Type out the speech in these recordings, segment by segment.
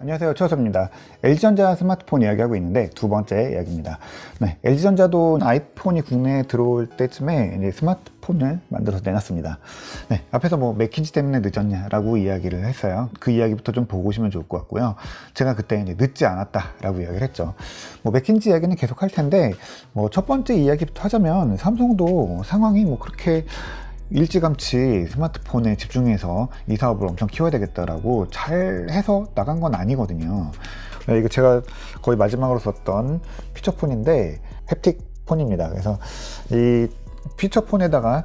안녕하세요, 최호섭입니다. LG전자 스마트폰 이야기하고 있는데 두 번째 이야기입니다. LG전자도 아이폰이 국내에 들어올 때쯤에 이제 스마트폰을 만들어서 내놨습니다. 앞에서 뭐 맥킨지 때문에 늦었냐라고 이야기를 했어요. 그 이야기부터 좀 보고 오시면 좋을 것 같고요. 제가 그때 이제 늦지 않았다라고 이야기를 했죠. 뭐 맥킨지 이야기는 계속 할 텐데 뭐 첫 번째 이야기부터 하자면 삼성도 상황이 뭐 그렇게 일찌감치 스마트폰에 집중해서 이 사업을 엄청 키워야 되겠다라고 잘 해서 나간 건 아니거든요. 이거 제가 거의 마지막으로 썼던 피처폰인데 햅틱 폰입니다. 그래서 이 피처폰에다가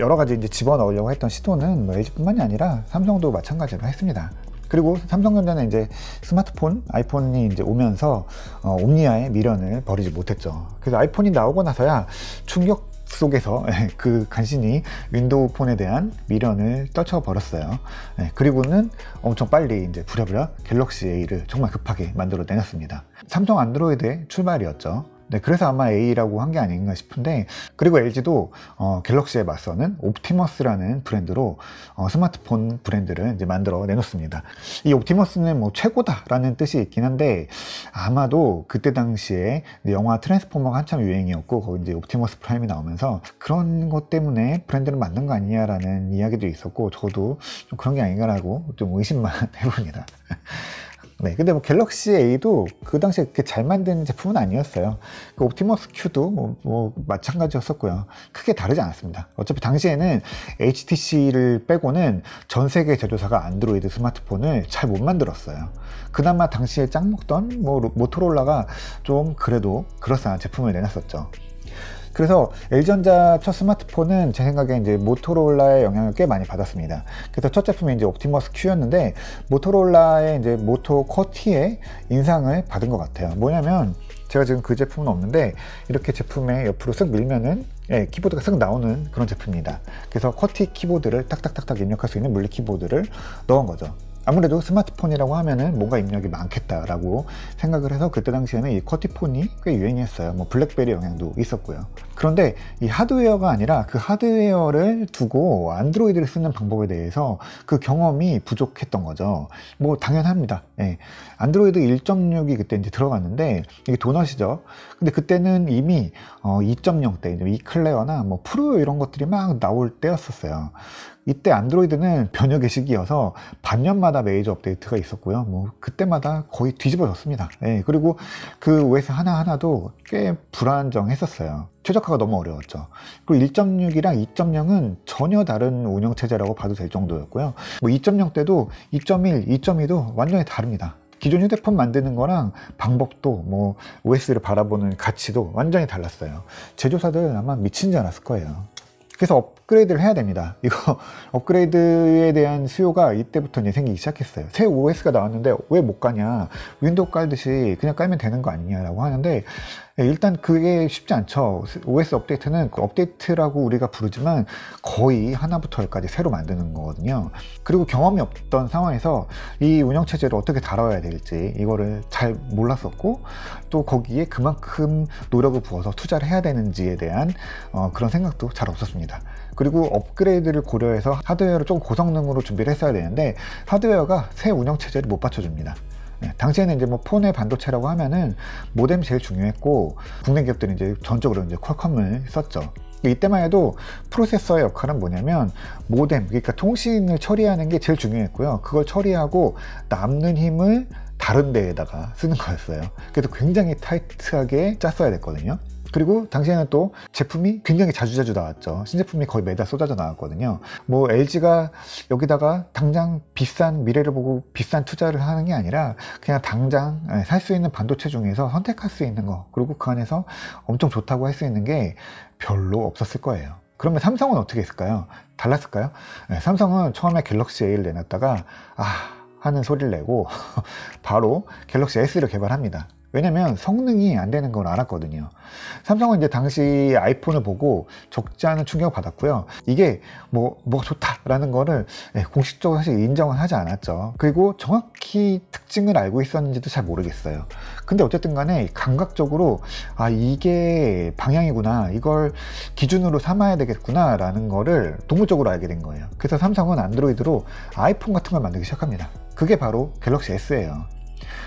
여러 가지 이제 집어넣으려고 했던 시도는 뭐 LG뿐만이 아니라 삼성도 마찬가지로 했습니다. 그리고 삼성전자는 이제 스마트폰, 아이폰이 이제 오면서 옴니아의 미련을 버리지 못했죠. 그래서 아이폰이 나오고 나서야 충격 속에서 그 간신히 윈도우 폰에 대한 미련을 떨쳐버렸어요. 그리고는 엄청 빨리 이제 부랴부랴 갤럭시 A를 정말 급하게 만들어 내놨습니다. 삼성 안드로이드의 출발이었죠. 그래서 아마 A라고 한 게 아닌가 싶은데, 그리고 LG도 갤럭시에 맞서는 옵티머스라는 브랜드로 스마트폰 브랜드를 이제 만들어 내놓습니다. 이 옵티머스는 뭐 최고다라는 뜻이 있긴 한데, 아마도 그때 당시에 영화 트랜스포머가 한참 유행이었고 거기 이제 옵티머스 프라임이 나오면서 그런 것 때문에 브랜드를 만든 거 아니냐라는 이야기도 있었고, 저도 좀 그런 게 아닌가라고 좀 의심만 해봅니다. 근데 뭐 갤럭시 A도 그 당시에 그렇게 잘 만든 제품은 아니었어요. 그 옵티머스 Q도 뭐 마찬가지였었고요. 크게 다르지 않았습니다. 어차피 당시에는 HTC를 빼고는 전 세계 제조사가 안드로이드 스마트폰을 잘 못 만들었어요. 그나마 당시에 짱 먹던 뭐 모토로라가 좀 그래도 그럴싸한 제품을 내놨었죠. 그래서 LG전자 첫 스마트폰은 제 생각에 이제 모토로라의 영향을 꽤 많이 받았습니다. 그래서 첫 제품이 이제 옵티머스 Q였는데 모토로라의 이제 모토 쿼티의 인상을 받은 것 같아요. 뭐냐면 제가 지금 그 제품은 없는데 이렇게 제품에 옆으로 쓱 밀면은 키보드가 쓱 나오는 그런 제품입니다. 그래서 쿼티 키보드를 딱딱딱딱 입력할 수 있는 물리 키보드를 넣은 거죠. 아무래도 스마트폰이라고 하면은 뭔가 입력이 많겠다라고 생각을 해서 그때 당시에는 이 쿼티폰이 꽤 유행했어요. 뭐 블랙베리 영향도 있었고요. 그런데 이 하드웨어가 아니라 그 하드웨어를 두고 안드로이드를 쓰는 방법에 대해서 그 경험이 부족했던 거죠. 뭐 당연합니다. 안드로이드 1.6이 그때 이제 들어갔는데 이게 도넛이죠. 근데 그때는 이미 2.0 때 이클레어나 뭐 프로 이런 것들이 막 나올 때였었어요. 이때 안드로이드는 변혁의 시기여서 반년마다 메이저 업데이트가 있었고요. 뭐 그때마다 거의 뒤집어졌습니다. 그리고 그 OS 하나하나도 꽤 불안정했었어요. 최적화가 너무 어려웠죠. 그리고 1.6이랑 2.0은 전혀 다른 운영체제라고 봐도 될 정도였고요. 뭐 2.0 때도 2.1, 2.2도 완전히 다릅니다. 기존 휴대폰 만드는 거랑 방법도 뭐 OS를 바라보는 가치도 완전히 달랐어요. 제조사들 아마 미친 줄 알았을 거예요. 그래서 업그레이드를 해야 됩니다. 이거 업그레이드에 대한 수요가 이때부터 이제 생기기 시작했어요. 새 OS가 나왔는데 왜 못 가냐, 윈도우 깔듯이 그냥 깔면 되는 거 아니냐라고 하는데 일단 그게 쉽지 않죠. OS 업데이트는 업데이트라고 우리가 부르지만 거의 하나부터 열까지 새로 만드는 거거든요. 그리고 경험이 없던 상황에서 이 운영체제를 어떻게 다뤄야 될지 이거를 잘 몰랐었고, 또 거기에 그만큼 노력을 부어서 투자를 해야 되는지에 대한 그런 생각도 잘 없었습니다. 그리고 업그레이드를 고려해서 하드웨어를 좀 고성능으로 준비를 했어야 되는데 하드웨어가 새 운영체제를 못 받쳐줍니다. 당시에는 이제 뭐 폰의 반도체라고 하면은 모뎀이 제일 중요했고, 국내 기업들은 이제 전적으로 이제 퀄컴을 썼죠. 이때만 해도 프로세서의 역할은 뭐냐면 모뎀, 그러니까 통신을 처리하는 게 제일 중요했고요. 그걸 처리하고 남는 힘을 다른 데에다가 쓰는 거였어요. 그래서 굉장히 타이트하게 짰어야 됐거든요. 그리고 당시에는 또 제품이 굉장히 자주자주 나왔죠. 신제품이 거의 매달 쏟아져 나왔거든요. 뭐 LG가 여기다가 당장 비싼 미래를 보고 비싼 투자를 하는 게 아니라 그냥 당장 살 수 있는 반도체 중에서 선택할 수 있는 거, 그리고 그 안에서 엄청 좋다고 할 수 있는 게 별로 없었을 거예요. 그러면 삼성은 어떻게 했을까요? 달랐을까요? 삼성은 처음에 갤럭시 A를 내놨다가 하는 소리를 내고 바로 갤럭시 S를 개발합니다. 왜냐면 성능이 안 되는 걸 알았거든요. 삼성은 이제 당시 아이폰을 보고 적지 않은 충격을 받았고요. 이게 뭐가 좋다라는 거를 공식적으로 사실 인정을 하지 않았죠. 그리고 정확히 특징을 알고 있었는지도 잘 모르겠어요. 근데 어쨌든 간에 감각적으로 이게 방향이구나, 이걸 기준으로 삼아야 되겠구나 라는 거를 동물적으로 알게 된 거예요. 그래서 삼성은 안드로이드로 아이폰 같은 걸 만들기 시작합니다. 그게 바로 갤럭시 S예요.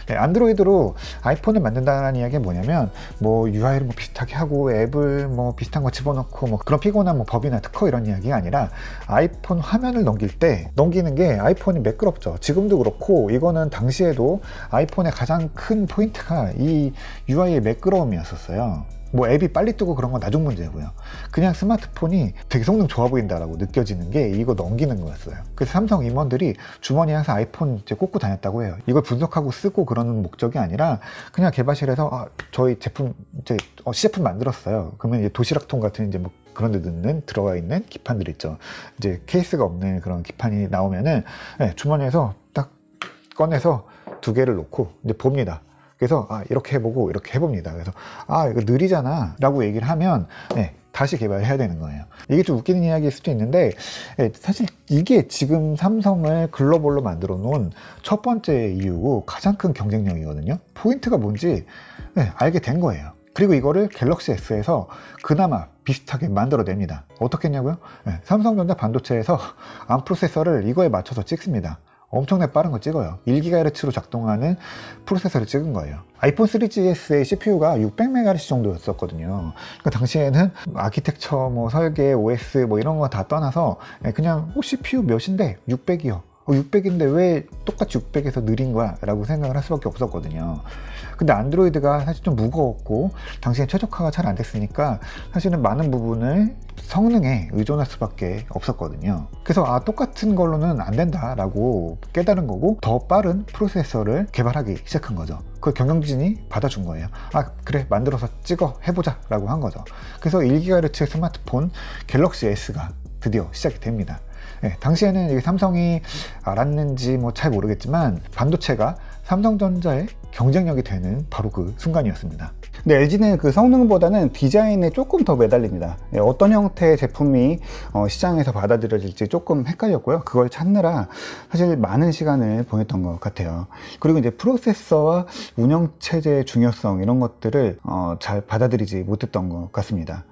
네, 안드로이드로 아이폰을 만든다는 이야기가 뭐냐면 뭐 UI를 뭐 비슷하게 하고 앱을 뭐 비슷한 거 집어넣고 뭐 그런 피곤한 뭐 법이나 특허 이런 이야기가 아니라 아이폰 화면을 넘기는 게 아이폰이 매끄럽죠. 지금도 그렇고 이거는 당시에도 아이폰의 가장 큰 포인트가 이 UI의 매끄러움이었었어요. 뭐 앱이 빨리 뜨고 그런 건 나중 문제고요. 그냥 스마트폰이 되게 성능 좋아 보인다라고 느껴지는 게 이거 넘기는 거였어요. 그래서 삼성 임원들이 주머니에 항상 아이폰 이제 꽂고 다녔다고 해요. 이걸 분석하고 쓰고 그러는 목적이 아니라 그냥 개발실에서 저희 제품 이제 C제품 만들었어요. 그러면 이제 도시락통 같은 이제 뭐 그런 데 넣는 들어가 있는 기판들 있죠. 이제 케이스가 없는 그런 기판이 나오면은 네, 주머니에서 딱 꺼내서 2개를 놓고 이제 봅니다. 그래서 이렇게 해보고 이렇게 해봅니다. 그래서 이거 느리잖아 라고 얘기를 하면 네, 다시 개발을 해야 되는 거예요. 이게 좀 웃기는 이야기일 수도 있는데 사실 이게 지금 삼성을 글로벌로 만들어 놓은 첫 번째 이유고 가장 큰 경쟁력이거든요. 포인트가 뭔지 알게 된 거예요. 그리고 이거를 갤럭시 S에서 그나마 비슷하게 만들어냅니다. 어떻게 했냐고요? 삼성전자 반도체에서 ARM 프로세서를 이거에 맞춰서 찍습니다. 엄청나게 빠른 거 찍어요. 1GHz로 작동하는 프로세서를 찍은 거예요. 아이폰 3GS의 CPU가 600MHz 정도였었거든요. 그러니까 당시에는 아키텍처, 뭐 설계, OS 뭐 이런 거 다 떠나서 그냥 CPU 몇인데 600이요. 600인데 왜 똑같이 600에서 느린 거야? 라고 생각을 할 수밖에 없었거든요. 근데 안드로이드가 사실 좀 무거웠고 당시에 최적화가 잘 안 됐으니까 사실은 많은 부분을 성능에 의존할 수밖에 없었거든요. 그래서 똑같은 걸로는 안 된다 라고 깨달은 거고 더 빠른 프로세서를 개발하기 시작한 거죠. 그걸 경영진이 받아준 거예요. 그래 만들어서 찍어 해보자 라고 한 거죠. 그래서 1GHz 스마트폰 갤럭시 S가 드디어 시작이 됩니다. 당시에는 삼성이 알았는지 뭐 잘 모르겠지만 반도체가 삼성전자의 경쟁력이 되는 바로 그 순간이었습니다. 근데 LG는 그 성능보다는 디자인에 조금 더 매달립니다. 어떤 형태의 제품이 시장에서 받아들여질지 조금 헷갈렸고요. 그걸 찾느라 사실 많은 시간을 보냈던 것 같아요. 그리고 이제 프로세서와 운영체제의 중요성 이런 것들을 잘 받아들이지 못했던 것 같습니다.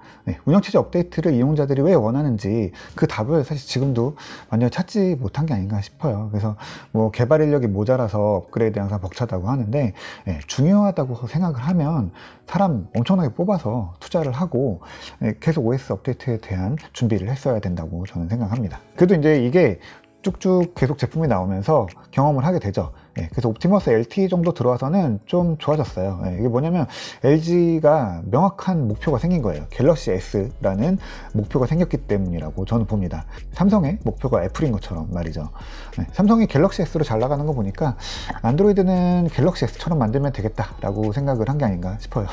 운영체제 업데이트를 이용자들이 왜 원하는지 그 답을 사실 지금도 완전히 찾지 못한 게 아닌가 싶어요. 그래서 뭐 개발 인력이 모자라서 업그레이드 항상 벅차다고 하는데 중요하다고 생각을 하면 사람 엄청나게 뽑아서 투자를 하고 계속 OS 업데이트에 대한 준비를 했어야 된다고 저는 생각합니다. 그래도 이제 이게 쭉쭉 계속 제품이 나오면서 경험을 하게 되죠. 그래서 옵티머스 LTE 정도 들어와서는 좀 좋아졌어요. 이게 뭐냐면 LG가 명확한 목표가 생긴 거예요. 갤럭시 S라는 목표가 생겼기 때문이라고 저는 봅니다. 삼성의 목표가 애플인 것처럼 말이죠. 삼성이 갤럭시 S로 잘 나가는 거 보니까 안드로이드는 갤럭시 S처럼 만들면 되겠다라고 생각을 한 게 아닌가 싶어요.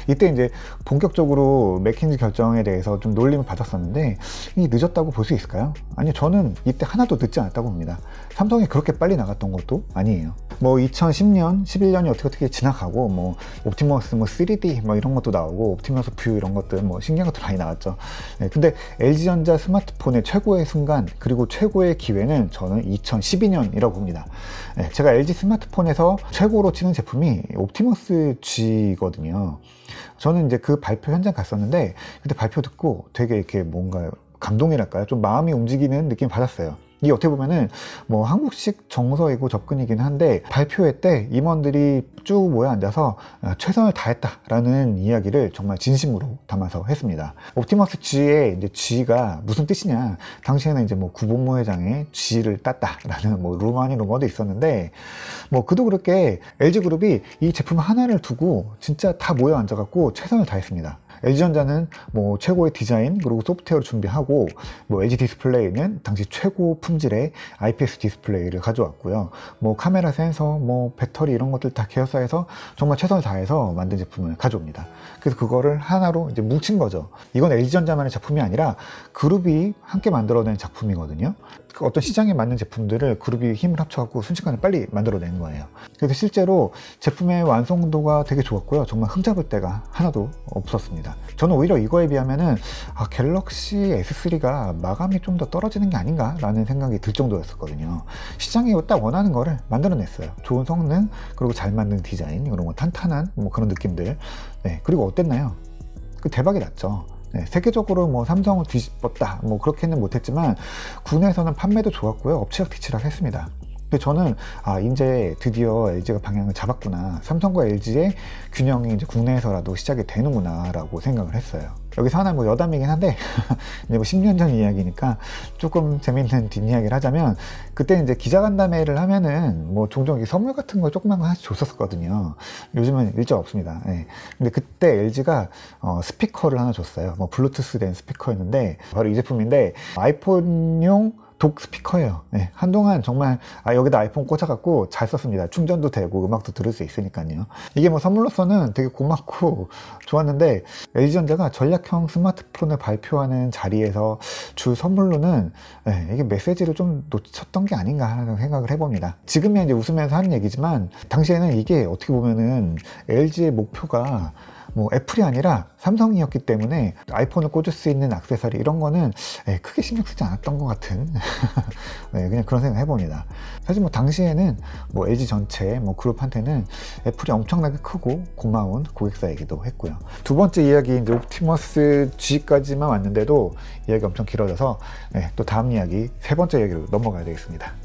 이때 이제 본격적으로 맥킨지 결정에 대해서 좀 놀림을 받았었는데 이 늦었다고 볼 수 있을까요? 아니요, 저는 이때 하나도 늦지 않았다고 봅니다. 삼성이 그렇게 빨리 나갔던 것도 아니에요. 뭐 2010년, 11년이 어떻게 지나가고 뭐 옵티머스 뭐 3D 뭐 이런 것도 나오고 옵티머스 뷰 이런 것들 뭐 신기한 것들 많이 나왔죠. 근데 LG전자 스마트폰의 최고의 순간 그리고 최고의 기회는 저는 2012년이라고 봅니다. 제가 LG 스마트폰에서 최고로 치는 제품이 옵티머스 G거든요. 저는 이제 그 발표 현장 갔었는데 그때 발표 듣고 되게 이렇게 뭔가 감동이랄까요? 좀 마음이 움직이는 느낌 받았어요. 이게 어떻게 보면은 뭐 한국식 정서이고 접근이긴 한데 발표회 때 임원들이 쭉 모여 앉아서 최선을 다했다라는 이야기를 정말 진심으로 담아서 했습니다. 옵티머스 G의 이제 G가 무슨 뜻이냐? 당시에는 이제 뭐 구본모 회장의 G를 땄다라는 뭐 루머 아닌 루머도 있었는데 뭐 그도 그렇게 LG그룹이 이 제품 하나를 두고 진짜 다 모여 앉아갖고 최선을 다했습니다. LG전자는 뭐 최고의 디자인 그리고 소프트웨어를 준비하고 뭐 LG 디스플레이는 당시 최고 품질의 IPS 디스플레이를 가져왔고요. 뭐 카메라 센서, 뭐 배터리 이런 것들 다 계열사에서 정말 최선을 다해서 만든 제품을 가져옵니다. 그래서 그거를 하나로 이제 뭉친 거죠. 이건 LG전자만의 작품이 아니라 그룹이 함께 만들어낸 작품이거든요. 어떤 시장에 맞는 제품들을 그룹이 힘을 합쳐갖고 순식간에 빨리 만들어낸 거예요. 그래서 실제로 제품의 완성도가 되게 좋았고요. 정말 흠잡을 데가 하나도 없었습니다. 저는 오히려 이거에 비하면은 갤럭시 S3가 마감이 좀 더 떨어지는 게 아닌가 라는 생각이 들 정도였었거든요. 시장이 딱 원하는 거를 만들어냈어요. 좋은 성능 그리고 잘 만든 디자인 이런 거 탄탄한 뭐 그런 느낌들. 그리고 어땠나요? 대박이 났죠. 세계적으로 뭐 삼성을 뒤집었다 뭐 그렇게는 못했지만 국내에서는 판매도 좋았고요. 업체력 뒤치락 했습니다. 그래서 저는 이제 드디어 LG가 방향을 잡았구나, 삼성과 LG의 균형이 이제 국내에서라도 시작이 되는구나 라고 생각을 했어요. 여기서 하나 뭐 여담이긴 한데 이제 뭐 10년 전 이야기니까 조금 재밌는 뒷이야기를 하자면, 그때 이제 기자간담회를 하면은 뭐 종종 선물 같은 걸 조그만 거 하나씩 줬었거든요. 요즘은 일절 없습니다. 네. 근데 그때 LG가 스피커를 하나 줬어요. 뭐 블루투스 된 스피커였는데 바로 이 제품인데, 아이폰용 독 스피커예요. 네, 한동안 정말 여기다 아이폰 꽂아갖고 잘 썼습니다. 충전도 되고 음악도 들을 수 있으니까요. 이게 뭐 선물로서는 되게 고맙고 좋았는데, LG전자가 전략형 스마트폰을 발표하는 자리에서 줄 선물로는 이게 메시지를 좀 놓쳤던 게 아닌가 하는 생각을 해봅니다. 지금이야 이제 웃으면서 하는 얘기지만, 당시에는 이게 어떻게 보면은 LG의 목표가 뭐 애플이 아니라 삼성이었기 때문에 아이폰을 꽂을 수 있는 액세서리 이런 거는 크게 신경 쓰지 않았던 것 같은 네, 그냥 그런 생각 해봅니다. 사실 뭐 당시에는 뭐 LG 전체 뭐 그룹한테는 애플이 엄청나게 크고 고마운 고객사이기도 했고요. 두 번째 이야기, 이제 옵티머스 G까지만 왔는데도 이야기 엄청 길어져서 또 다음 이야기, 세 번째 이야기로 넘어가야 되겠습니다.